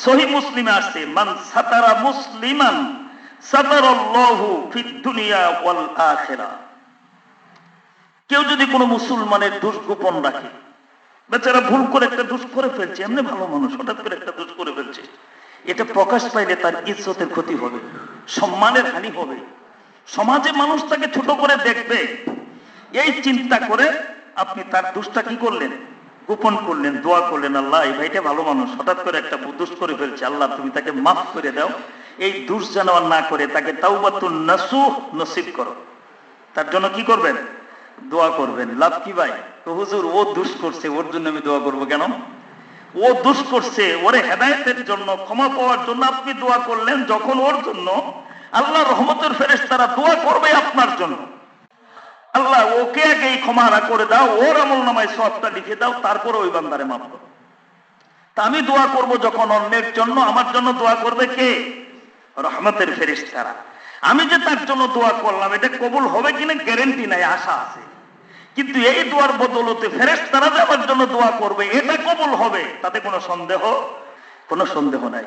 সহিহ মুসলিমে আছে, মান সাতারা মুসলিমান সাতারাল্লাহু ফিদ দুনিয়া ওয়াল আখিরা। কেউ যদি কোনো মুসলমানের দোষ গোপন রাখে, বেচারা ভুল করে একটা দোষ করে ফেলছে, এমনি ভালো মানুষ হঠাৎ করে একটা দোষ করে ফেলছে, এটা প্রকাশ পাইলে তার ইজ্জতের ক্ষতি হবে, সম্মানের হানি হবে, সমাজে মানুষ তাকে ছোট করে দেখবে। এই চিন্তা করে আপনি তার দোষটা কি করলেন, গোপন করলেন, দোয়া করলেন, আল্লাহ এই ভাইটা ভালো মানুষ হঠাৎ করে একটা দোষ করে ফেলছে, আল্লাহ তুমি তাকে মাফ করে দাও, এই দোষ যেন আর না করে তাকে তাওবাতুন নাসুহ নসিব করো। তার জন্য কি করবেন, দোয়া করবেন। লাভ কি ভাই, তো হুজুর ও দোষ করছে ওর জন্য আমি দোয়া করবো কেন? ও দোষ করছে, ওরে হেদায়েতের জন্য, ক্ষমা পাওয়ার জন্য আপনি দোয়া করলেন, যখন ওর জন্য আল্লাহ রহমতের ফেরেশতারা দোয়া করবে আপনার জন্য, আল্লাহ ওকে আগে এই ক্ষমা করে দাও, ওর আমলনামায় সওয়াবটা লিখে দাও, তারপরে ওই বান্দারে মাফ করো। তা আমি দোয়া করব যখন অন্যের জন্য, আমার জন্য দোয়া করবে কে? রহমতের ফেরেশতারা। আমি যে তার জন্য দোয়া করলাম, এটা কবুল হবে কিনা গ্যারান্টি নাই, আশা আছে, কিন্তু এই দোয়ার বদলতে ফেরেশতারা যে আমার জন্য দোয়া করবে এটা কবুল হবে, তাতে কোনো সন্দেহ নাই।